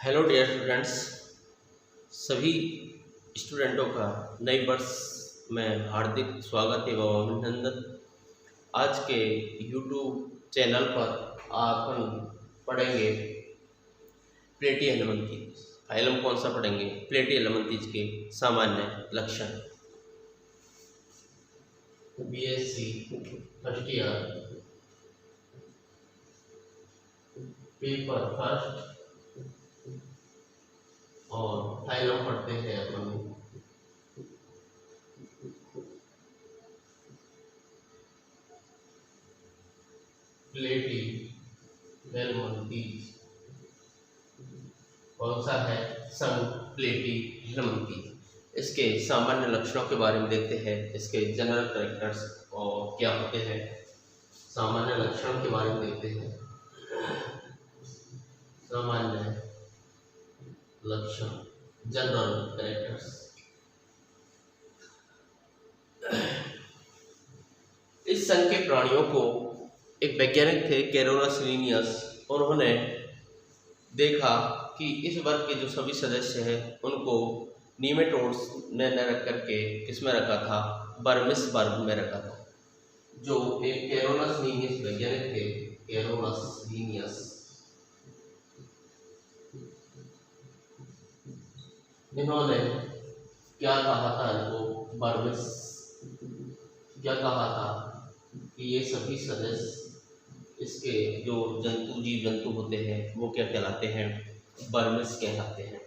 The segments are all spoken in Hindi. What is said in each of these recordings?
Hello dear students. सभी स्टूडेंटों का नए वर्ष में हार्दिक स्वागत एवं अभिनंदन। आज के यूट्यूब चैनल पर अपन पढ़ेंगे प्लेटी एलिमेंट्रीज। फाइलम कौन सा पढ़ेंगे? प्लेटी एलिमेंट्रीज के सामान्य लक्षण। BSc first year paper first और फाइलम पढ़ते हैं अपन प्लेटी एलिमेंट्रीज। कौन सा है? संघ प्लेटी एलिमेंट्रीज। इसके सामान्य लक्षणों के बारे में देखते हैं। इसके जनरल कैरेक्टर्स और क्या होते हैं, सामान्य लक्षण के बारे में देखते हैं। सामान्य लक्षण, जनरल कैरेक्टर्स। इस संघ के प्राणियों को एक वैज्ञानिक थे कैरोलस लिनियस। उन्होंने देखा कि इस वर्ग के जो सभी सदस्य हैं उनको नीमेटोड्स ने न रख करके किसमें रखा था? बर्मिस वर्ग में रखा था। जो एक कैरोलस लिनियस वैज्ञानिक थे, कैरोलस लिनियस, इन्होंने क्या कहा था? इनको बर्मिस क्या कहा था कि ये सभी सदस्य, इसके जो जीव जंतु होते हैं वो क्या कहलाते हैं? बर्मिस कहलाते हैं।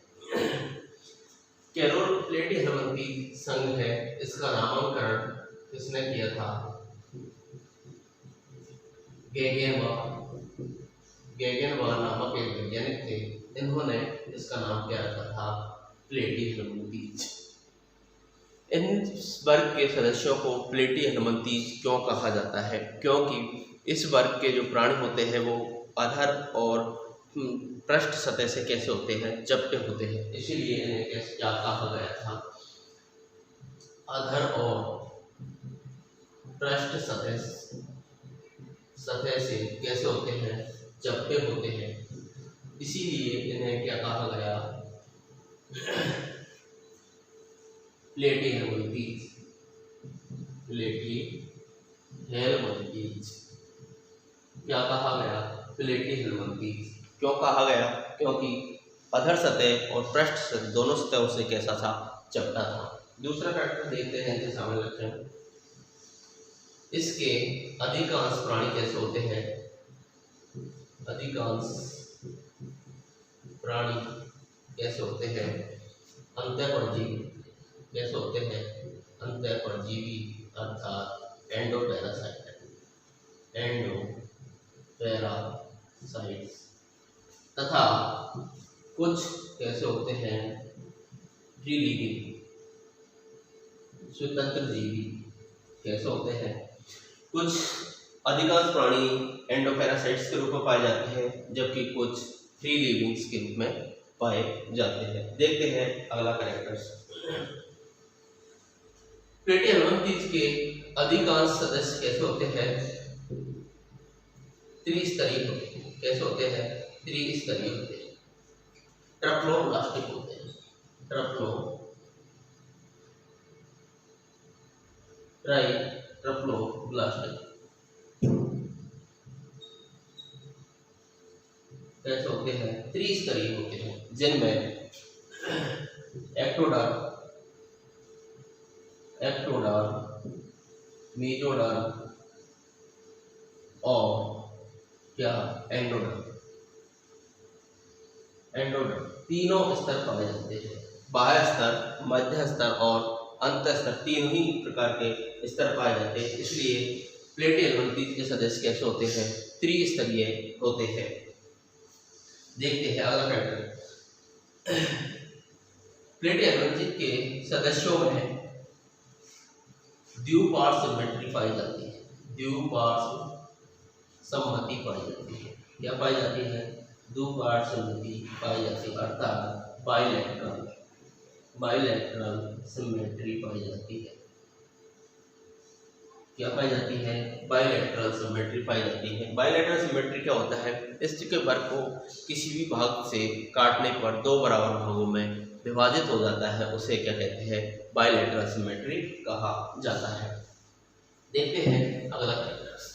कैरोल प्लेटी एलिमेंट्रीज संघ है, इसका नामकरण किसने किया था? गेगेनबर्ग नामक एक वैज्ञानिक थे। इन्होंने इसका नाम क्या रखा था? प्लेटी एलिमेंट्रीज। इन वर्ग के सदस्यों को प्लेटी एलिमेंट्रीज क्यों कहा जाता है? क्योंकि इस वर्ग के जो प्राणी होते हैं वो अधर और पृष्ठ सतह से कैसे होते हैं? चपटे होते हैं। इसीलिए इन्हें क्या कहा गया था? अधर और पृष्ठ सतह से कैसे होते हैं? चपटे होते हैं। इसीलिए इन्हें क्या कहा गया? प्लेटी एलिमेंट्रीज। प्लेटी एलिमेंट्रीज क्या कहा गया? प्लेटी एलिमेंट्रीज। क्यों कहा गया? क्योंकि अधर सतह और पृष्ठ सतह दोनों सतहों से कैसा था? चपटा था। दूसरा फैक्टर देखते हैं इनके सामान्य लक्षण। इसके अधिकांश प्राणी कैसे होते हैं? अधिकांश प्राणी कैसे होते हैं? अंतःपरजीवी। कैसे होते हैं? अंतःपरजीवी अर्थात एंडोपैरासाइट। एंडोपैरासाइट्स। तथा कुछ कैसे होते हैं? फ्री लिविंग, स्वतंत्र जीवी। कैसे होते हैं? कुछ अधिकांश प्राणी एंडोपैरासाइट्स के रूप में पाए जाते हैं, जबकि कुछ फ्री लिविंग्स के रूप में पाए जाते हैं। देखते हैं अगला कैरेक्टर्स। प्लेटी एलिमेंट्रीज के अधिकांश सदस्य कैसे होते हैं? त्रिस्तरीय होते हैं। कैसे होते हैं? त्रिस्तरीय होते हैं। ट्रफ्लोब्लास्टिक होते हैं। ट्रफ्लोब्लास्टिक कैसे होते हैं? त्रिस्तरीय होते हैं, जिनमें एक्टोडर्म, मेसोडर्म और क्या? एंडोडर्म तीनों स्तर पाए जाते हैं। बाह्य स्तर, मध्य स्तर और अंत स्तर, तीनों ही प्रकार के स्तर पाए जाते हैं। इसलिए प्लेटी एलिमेंट्रीज के सदस्य कैसे होते हैं? त्रिस्तरीय होते हैं। देखते हैं अगला फैक्टर। प्लेटी एलिमेंट्रीज के सदस्यों में द्विपार्श्व सिमेट्री पाई जाती है। द्विपार्श्व सम्मति पाई जाती है। क्या पाई जाती है? द्विपार्श्व सम्मति पाई जाती है, अर्थात बाइलैटरल सिमेट्री पाई जाती है। क्या पाई जाती है, बायलैटरल सिमेट्री पाई जाती है। बायलैटरल सिमेट्री क्या होता है, स्टिक के वर्ग को किसी भी भाग से काटने पर दो बराबर भागों में विभाजित हो जाता है, उसे क्या कहते हैं, बायलैटरल सिमेट्री कहा जाता है। देखते हैं अगला कैरेक्टर्स।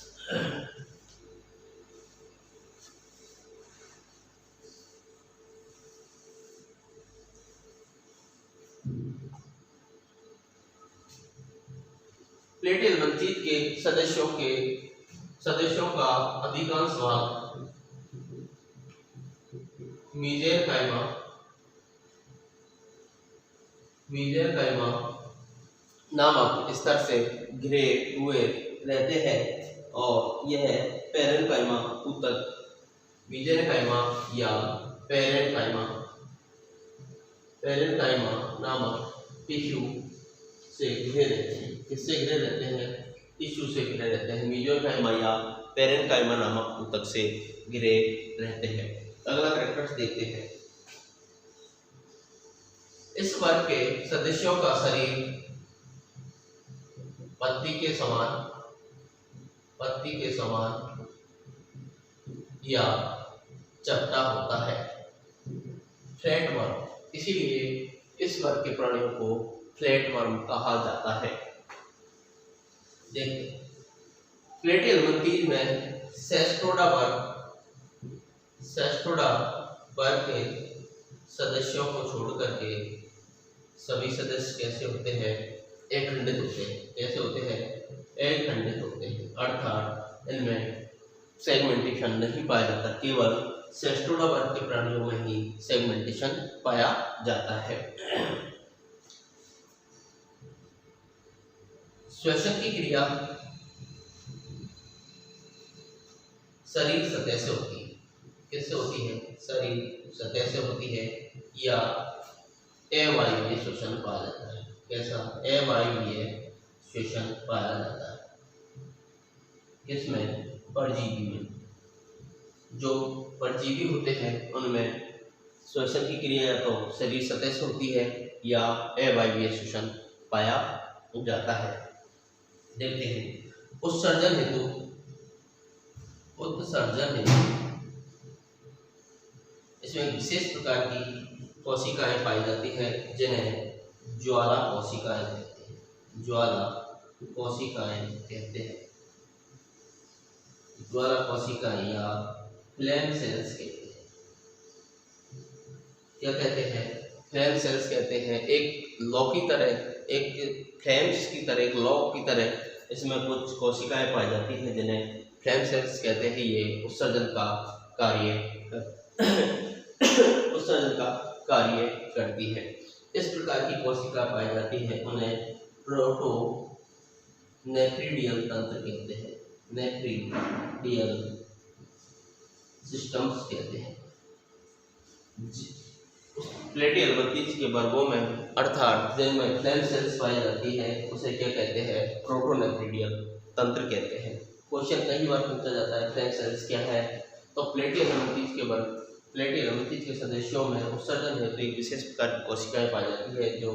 प्लेटी एल्बंतीज के सदस्यों का अधिकांश भाग मीजेरकाइमा नामक स्तर से घिरे हुए रहते हैं और यह पेरेन्काइमा ऊतक मीजेरकाइमा या पेरेन्काइमा नामक टिश्यू से घिरे रहते हैं। किससे घिरे रहते हैं, टिश्यू से घिरे रहते हैं। मीजेरकाइमा या पेरेन्काइमा नामक ऊतक से घिरे रहते हैं। अगला कैरेक्टर्स देखते हैं। इस वर्ग के सदस्यों का शरीर पत्ती के समान या चपटा होता है, फ्लैट वर्म। इसीलिए इस वर्ग के प्राणियों को फ्लैट वर्म कहा जाता है। देखते प्लेटी एल्बंतीज में सेस्ट्रोडा वर्ग के सदस्यों को छोड़ करके सभी सदस्य कैसे होते हैं, एकखंडित होते हैं। कैसे होते हैं, एकखंडित होते हैं, अर्थात इनमें सेगमेंटेशन नहीं पाया जाता, केवल सेस्ट्रोडा वर्ग के प्राणियों में ही सेगमेंटेशन पाया जाता है। श्वसन की क्रिया शरीर सतह से होती है। किससे होती है, शरीर सतह से होती है या अवायवीय श्वसन पाया जाता है। कैसा, अवायवीय श्वसन पाया जाता है। किसमें, परजीवी में। जो परजीवी होते हैं उनमें श्वसन की क्रिया या तो शरीर सतह से होती है या अवायवीय श्वसन पाया जाता है। देखते हैं उत्सर्जन हेतु इसमें विशेष प्रकार की कोशिकाएं पाई जाती है जिन्हें ज्वाला कोशिकाएं कहते हैं। ज्वाला कोशिकाएं या फ्लेम सेल्स कहते हैं। क्या कहते हैं, फ्लेम सेल्स कहते हैं। एक लौ की तरह, एक फ्लेम्स की तरह, एक लौ की तरह इसमें कुछ कोशिकाएं पाई जाती हैं जिन्हें फ्लेम सेल्स कहते हैं। ये उत्सर्जन का कार्य करती है। इस प्रकार की कोशिका पाई जाती है उन्हें प्रोटोनेफ्रिडियल तंत्र कहते हैं, नेफ्रिडियल सिस्टम्स कहते हैं। प्लेटी एल्बंतीज के वर्गों में अर्थात जिनमें फ्लेम सेल्स पाई जाती है उसे क्या कहते हैं, प्रोटोनेफ्रिडियल तंत्र कहते हैं। क्वेश्चन कई बार पूछा जाता है फ्लेम सेल्स क्या है, तो प्लेटी एल्बंतीज के सदस्यों में उत्सर्जन हेतु एक विशेष प्रकार की कोशिकाएं पाई जाती है जो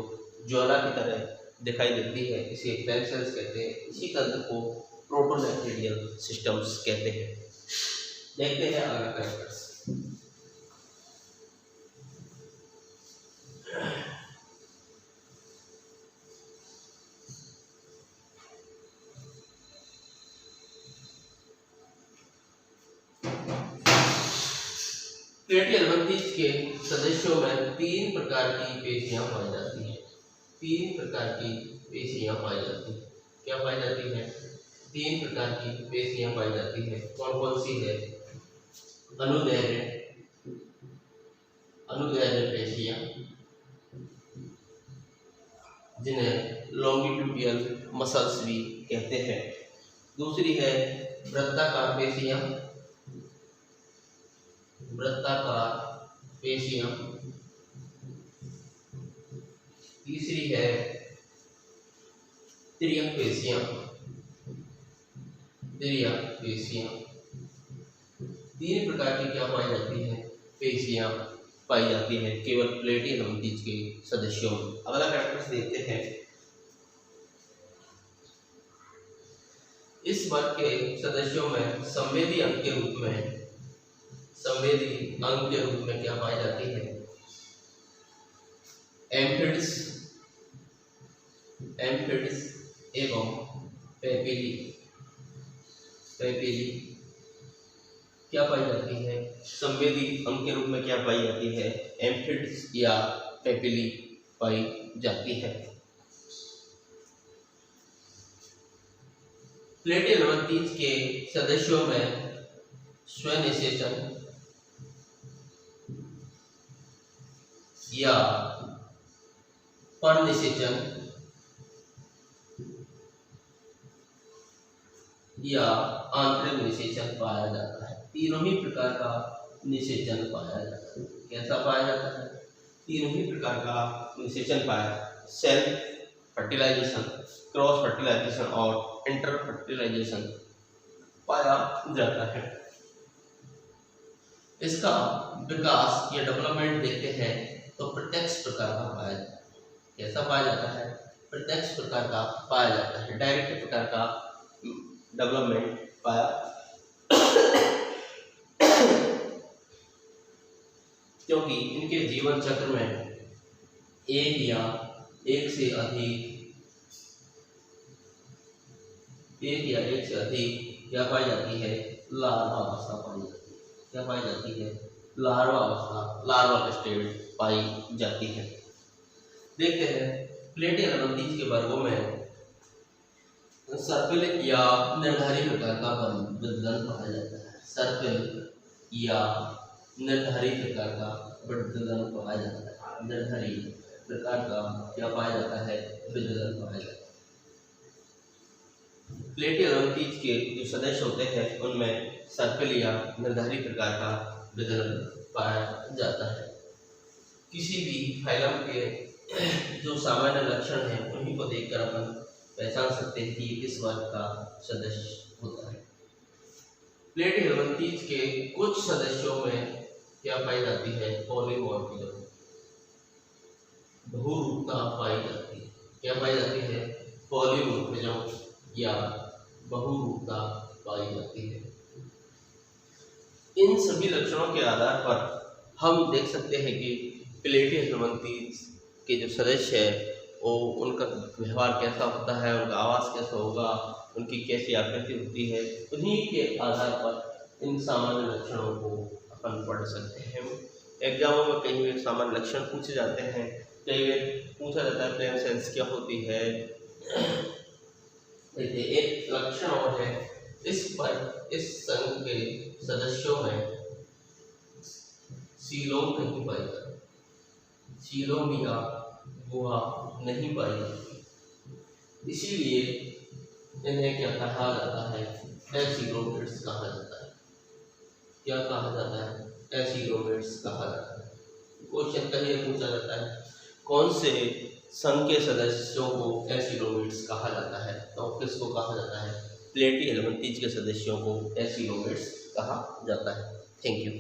ज्वाला की तरह दिखाई देती है, इसे फ्लेम सेल्स कहते हैं। इसी तंत्र को प्रोटोनेफ्रिडियल सिस्टम्स कहते हैं। देखते हैं अगला कैरेक्टर्स। प्लेटी एल्बंतीज के सदस्यों में तीन प्रकार की पेशियां पाई जाती हैं। क्या पाई जाती है, तीन प्रकार की पेशियां पाई जाती है। कौन कौन सी है, अनुदैर्ध्य पेशियां जिन्हें लॉन्गिट्यूडियल मसल्स भी कहते हैं। दूसरी है वृत्ताकार पेशियां। तीसरी है तिर्यक पेशियां। तीन प्रकार की क्या पाई जाती है, पेशियां पाई जाती है केवल प्लेटी एल्बंतीज के सदस्यों में। अगला कैरेक्टर्स देखते हैं। इस वर्ग के सदस्यों में संवेदी अंग के रूप में क्या पाई जाती है? एम्फिड्स एवं पेपिली क्या पाई जाती है? संवेदी अंग के रूप में क्या पाई जाती है? एम्फिड्स या पेपिली पाई जाती है। प्लेटी एडवांटेज के सदस्यों में स्वनिषेचन या परनिषेचन या आंतरिक निषेचन पाया जाता है। तीनों ही प्रकार का निषेचन पाया जाता है। कैसा पाया जाता है? तीनों ही प्रकार का निषेचन पाया, सेल्फ फर्टिलाइजेशन, क्रॉस फर्टिलाइजेशन और इंटर फर्टिलाइजेशन पाया जाता है। इसका विकास या डेवलपमेंट देखते हैं तो प्रत्यक्ष प्रकार का पाया जाता है। कैसा पाया जाता है? प्रत्यक्ष प्रकार का पाया जाता है। डायरेक्ट प्रकार का डेवलपमेंट पाया क्योंकि इनके जीवन चक्र में एक या एक से अधिक क्या पाई जाती है? लार्वा अवस्था पाई जाती है। क्या पाई जाती है? लार्वा अवस्था, लार्वा स्टेज पाई जाती है। देखते हैं प्लेटी एडवांटेज के वर्गों में सर्पिल या निर्धारित प्रकार का विदलन पाया जाता है। सर्पिल या निर्धारित प्रकार का विदलन पाया जाता है। निर्धारित प्रकार का क्या पाया जाता है? विदलन पाया जाता है। प्लेटी एडवांटेज के जो सदस्य होते हैं उनमें सर्पिल या निर्धारित प्रकार का विदलन पाया जाता है। किसी भी फाइलम के जो सामान्य लक्षण हैं उन्हीं को देखकर अपन पहचान सकते हैं कि ये किस वर्ग का सदस्य होता है। प्लेटी एडवांटेज के कुछ सदस्यों में क्या पाई जाती है? पॉलीमॉर्फिज्म, बहुरूपता पाई जाती है। क्या पाई जाती है? पॉलीमॉर्फिज्म या बहुरूपता पाई जाती है। इन सभी लक्षणों के आधार पर हम देख सकते हैं कि प्लेटी एडवांटेज के जो सदस्य है वो उनका व्यवहार कैसा होता है, उनका आवास कैसा होगा, उनकी कैसी आकृति होती है, उन्हीं के आधार पर इन सामान्य लक्षणों को अपन पढ़ सकते हैं। एग्जामों में कई बार सामान्य लक्षण पूछे जाते हैं, कई बार पूछा जाता है प्लेन सेल्स क्या होती है। एक लक्षण और है, इस संघ के सदस्यों में सीलोम नहीं पाई जाती, सीलोम या गुहा नहीं पाई जाती, इसीलिए इन्हें क्या कहा जाता है? एसीलोमेट्स कहा जाता है। क्या कहा जाता है? एसीलोमेट्स कहा जाता है। क्वेश्चन कहीं पूछा जाता है कौन से संघ के सदस्यों को एसीलोमेट्स कहा जाता है, तो किसको कहा जाता है? प्लेटी एडवांटेज के सदस्यों को एसीलोमेट्स कहा जाता है। Thank you.